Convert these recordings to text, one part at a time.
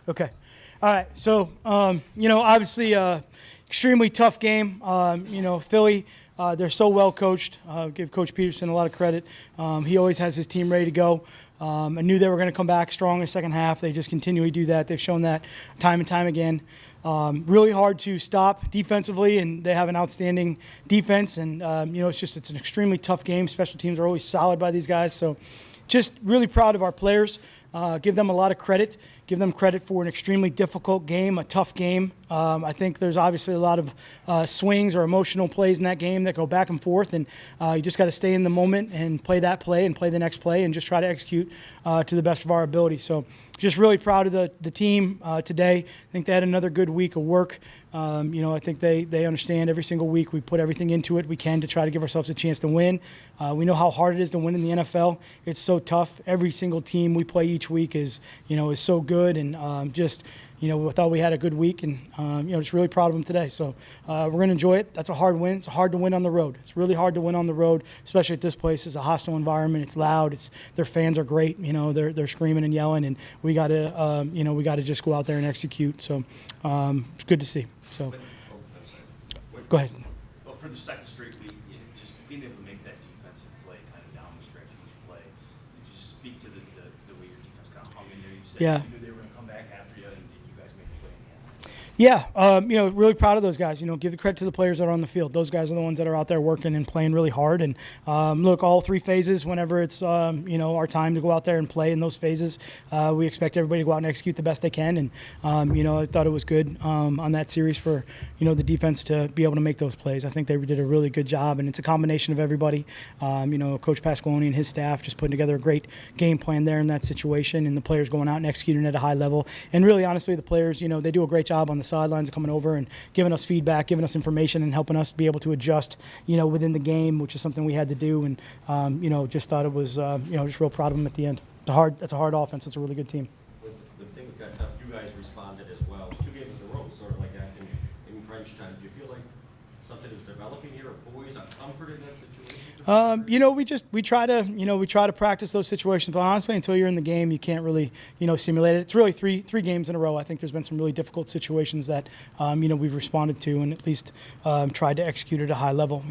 Okay. All right. So, obviously, extremely tough game. Philly, they're so well coached. Give Coach Peterson a lot of credit. He always has his team ready to go. I knew they were going to come back strong in the second half. They just continually do that. They've shown that time and time again. Really hard to stop defensively, and they have an outstanding defense. And, it's an extremely tough game. Special teams are always solid by these guys. So just really proud of our players. Give them a lot of credit. Give them credit for an extremely difficult game, a tough game. I think there's obviously a lot of swings or emotional plays in that game that go back and forth, and you just got to stay in the moment and play that play and play the next play and just try to execute to the best of our ability. So just really proud of the team today. I think they had another good week of work. I think they understand every single week we put everything into it we can to try to give ourselves a chance to win. We know how hard it is to win in the NFL. It's so tough. Every single team we play each week is so good, and we thought we had a good week, and just really proud of them today. So we're going to enjoy it. That's a hard win. It's hard to win on the road. It's really hard to win on the road, especially at this place. It's a hostile environment. It's loud. Their fans are great. They're screaming and yelling, and we got to just go out there and execute. So it's good to see. So go ahead. Well, for the second straight week, just being able to make that defensive play kind of down the stretch of each play, you just speak to the way your defense kind of hung in there. You said you knew they were going to come back after you, and you guys made the play in the end. Yeah, really proud of those guys. Give the credit to the players that are on the field. Those guys are the ones that are out there working and playing really hard. And look, all three phases, whenever it's our time to go out there and play in those phases, we expect everybody to go out and execute the best they can. And I thought it was good on that series for the defense to be able to make those plays. I think they did a really good job, and it's a combination of everybody. Coach Pasqualoni and his staff just putting together a great game plan there in that situation, and the players going out and executing at a high level. And really, honestly, the players, they do a great job on the sidelines of coming over and giving us feedback, giving us information, and helping us be able to adjust, within the game, which is something we had to do. And just thought it was, just real proud of them at the end. That's a hard offense. It's a really good team. When things got tough, you guys responded as well. 2 games in a row, sort of like that in crunch time. Do you feel like something is developing here? Are boys on comfort in that situation? We try to practice those situations, but honestly, until you're in the game, you can't really, simulate it. It's really three games in a row. I think there's been some really difficult situations that, we've responded to and at least tried to execute at a high level.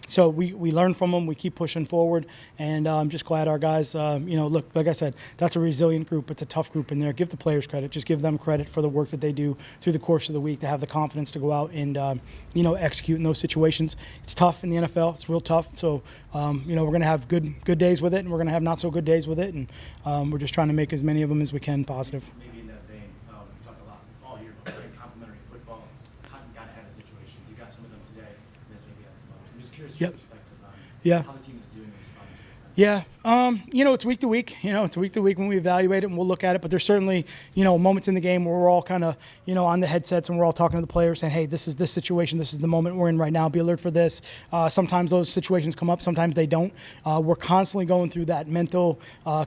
So we learn from them. We keep pushing forward, and I'm just glad our guys. Look, like I said, that's a resilient group. It's a tough group in there. Give the players credit. Just give them credit for the work that they do through the course of the week to have the confidence to go out and execute in those situations. It's tough in the NFL. It's real tough. So, we're going to have good days with it, and we're going to have not so good days with it, and we're just trying to make as many of them as we can positive. Maybe in that vein, we talk a lot all year about playing complementary football. Got to have the situations. You got some of them today, and this maybe had some others. I'm just curious your perspective on how the team is doing in responding to this. Yeah, it's week to week. It's week to week when we evaluate it and we'll look at it. But there's certainly, moments in the game where we're all kind of, on the headsets and we're all talking to the players saying, hey, this is this situation. This is the moment we're in right now. Be alert for this. Sometimes those situations come up. Sometimes they don't. We're constantly going through that mental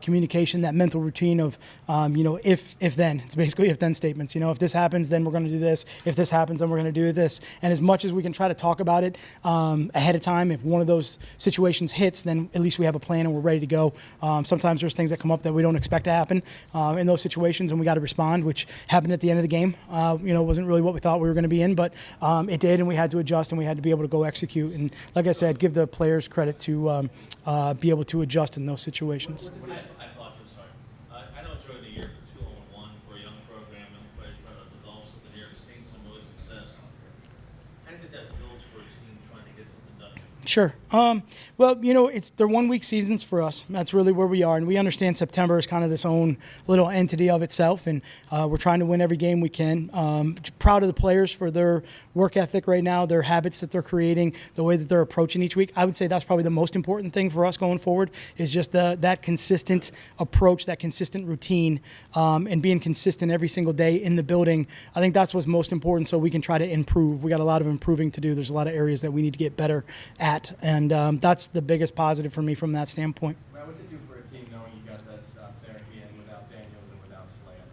communication, that mental routine of, if then. It's basically if then statements. If this happens, then we're going to do this. If this happens, then we're going to do this. And as much as we can try to talk about it ahead of time, if one of those situations hits, then at least we have a plan and we're ready to go. Sometimes there's things that come up that we don't expect to happen in those situations, and we got to respond, which happened at the end of the game. It wasn't really what we thought we were going to be in, but it did, and we had to adjust, and we had to be able to go execute. And like I said, give the players credit to be able to adjust in those situations. I apologize, sorry. I know it's early in the year for 2-1 for a young program, and the players trying to develop something here, seeing some early success. How do you think that builds for a team trying to get something done? Sure. Well, they're 1 week seasons for us. That's really where we are. And we understand September is kind of this own little entity of itself. And we're trying to win every game we can. Proud of the players for their work ethic right now, their habits that they're creating, the way that they're approaching each week. I would say that's probably the most important thing for us going forward is just that consistent approach, that consistent routine, and being consistent every single day in the building. I think that's what's most important so we can try to improve. We got a lot of improving to do. There's a lot of areas that we need to get better at. And that's the biggest positive for me from that standpoint. What's it do for a team knowing you got that therapy in without Daniels and without Slay on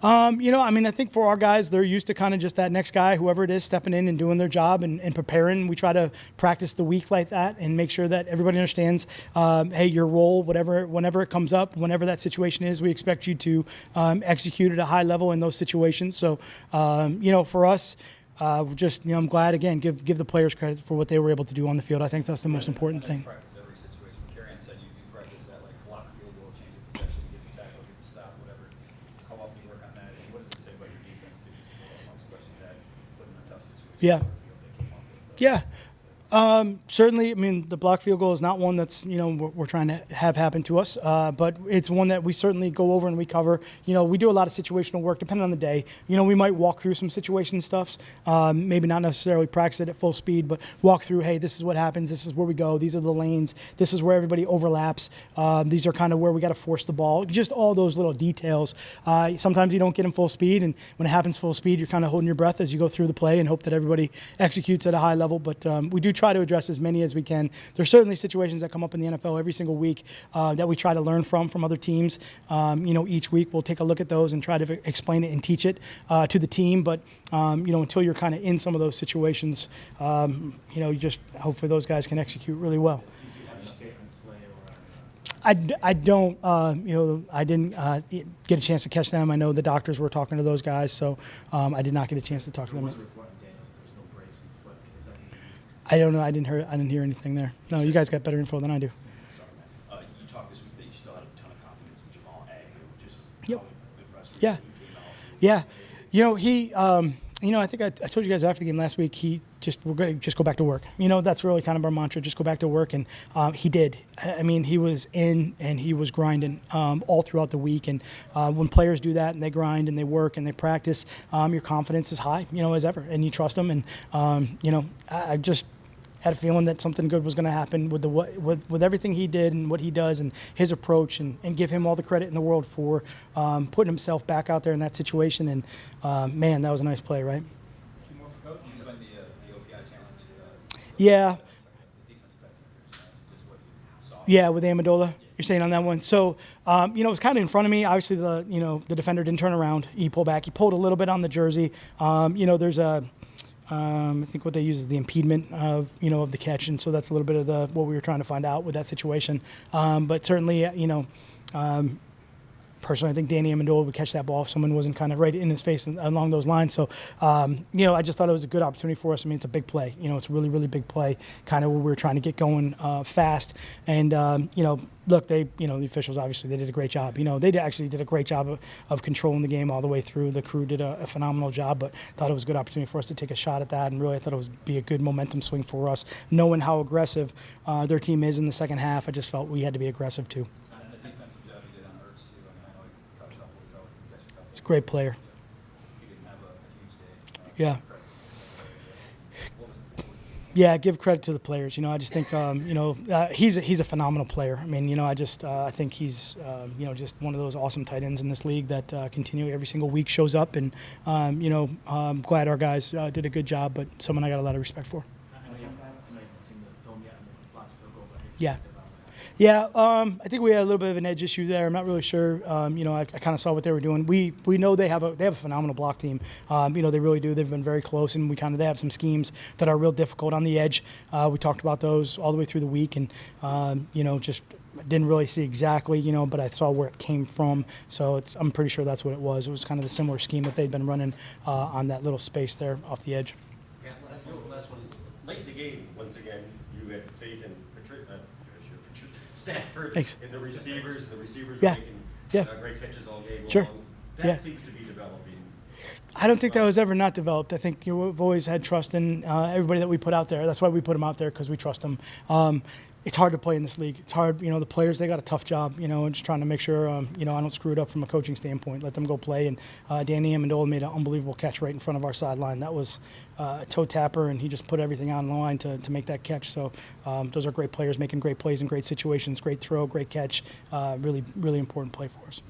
I mean, I think for our guys, they're used to kind of just that next guy, whoever it is, stepping in and doing their job and preparing. We try to practice the week like that and make sure that everybody understands, hey, your role, whenever it comes up, whenever that situation is, we expect you to execute at a high level in those situations. So, for us, I'm glad, again, give the players credit for what they were able to do on the field. I think that's the most important thing. Practice every situation. Karian said you practice that, like, block field goal, change of possession, get the tackle, get the stop, whatever. How often you work on that? And what does it say about your defense, too? Just to follow up on this question that put in a tough situation. Yeah. On the field they came up with. Yeah. Certainly, I mean, the block field goal is not one that's, we're trying to have happen to us, but it's one that we certainly go over and we cover. We do a lot of situational work depending on the day. We might walk through some situation stuffs, maybe not necessarily practice it at full speed, but walk through, hey, this is what happens, this is where we go, these are the lanes, this is where everybody overlaps, these are kind of where we got to force the ball, just all those little details. Sometimes you don't get them full speed, and when it happens full speed, you're kind of holding your breath as you go through the play and hope that everybody executes at a high level, but we do try to address as many as we can. There's certainly situations that come up in the NFL every single week that we try to learn from other teams. Each week we'll take a look at those and try to explain it and teach it to the team. But until you're kind of in some of those situations, you just hopefully those guys can execute really well. I don't, I didn't get a chance to catch them. I know the doctors were talking to those guys, so I did not get a chance to talk to them. I don't know. I didn't hear anything there. No, you guys got better info than I do. Sorry, Matt. You talked this week that you still had a ton of confidence in Jamal A. Just Yep. impressed with Yeah. he came out. Yeah. I think I told you guys after the game last week, we're going to just go back to work. That's really kind of our mantra, just go back to work. And he did. I mean, he was in and he was grinding all throughout the week. And when players do that and they grind and they work and they practice, your confidence is high, as ever. And you trust them. And, I just had a feeling that something good was going to happen with everything he did and what he does and his approach, and give him all the credit in the world for putting himself back out there in that situation. And man, that was a nice play, right? Two more for Coach. You explained the OPI challenge. Yeah. The defensive back, just what you saw. Yeah, with Amendola, you're saying on that one. So, it was kind of in front of me. Obviously, the defender didn't turn around. He pulled back. He pulled a little bit on the jersey. There's a I think what they use is the impediment of the catch, and so that's a little bit of what we were trying to find out with that situation. But certainly, personally, I think Danny Amendola would catch that ball if someone wasn't kind of right in his face along those lines. So, I just thought it was a good opportunity for us. I mean, it's a big play. It's a really, really big play, kind of where we were trying to get going fast. And, look, the officials, obviously, they did a great job. They actually did a great job of controlling the game all the way through. The crew did a phenomenal job, but thought it was a good opportunity for us to take a shot at that. And really, I thought it would be a good momentum swing for us, knowing how aggressive their team is in the second half. I just felt we had to be aggressive, too. And the defensive job he did on Ertz, too. I know he caught a couple of those and catch a couple. He's a great player. He didn't have a huge day. Yeah. What was Yeah, give credit to the players. I just think he's a phenomenal player. I mean, I think he's just one of those awesome tight ends in this league that continually every single week shows up. And I'm glad our guys did a good job, but someone I got a lot of respect for. Yeah. Yeah, I think we had a little bit of an edge issue there. I'm not really sure. I kind of saw what they were doing. We know they have a phenomenal block team. They really do. They've been very close, and they have some schemes that are real difficult on the edge. We talked about those all the way through the week, and just didn't really see exactly, but I saw where it came from. So I'm pretty sure that's what it was. It was kind of the similar scheme that they'd been running on that little space there off the edge. Yeah, last one. Late in the game, once again, you had faith in Stafford. Thanks. And the receivers. The receivers Yeah. were making Yeah. Great catches all game Sure. long. That Yeah. seems to be developing. I don't think that was ever not developed. I think we've always had trust in everybody that we put out there. That's why we put them out there, because we trust them. It's hard to play in this league. It's hard. The players, they got a tough job, and just trying to make sure, I don't screw it up from a coaching standpoint. Let them go play. And Danny Amendola made an unbelievable catch right in front of our sideline. That was a toe tapper, and he just put everything on the line to make that catch. So those are great players making great plays in great situations. Great throw, great catch. Really, really important play for us.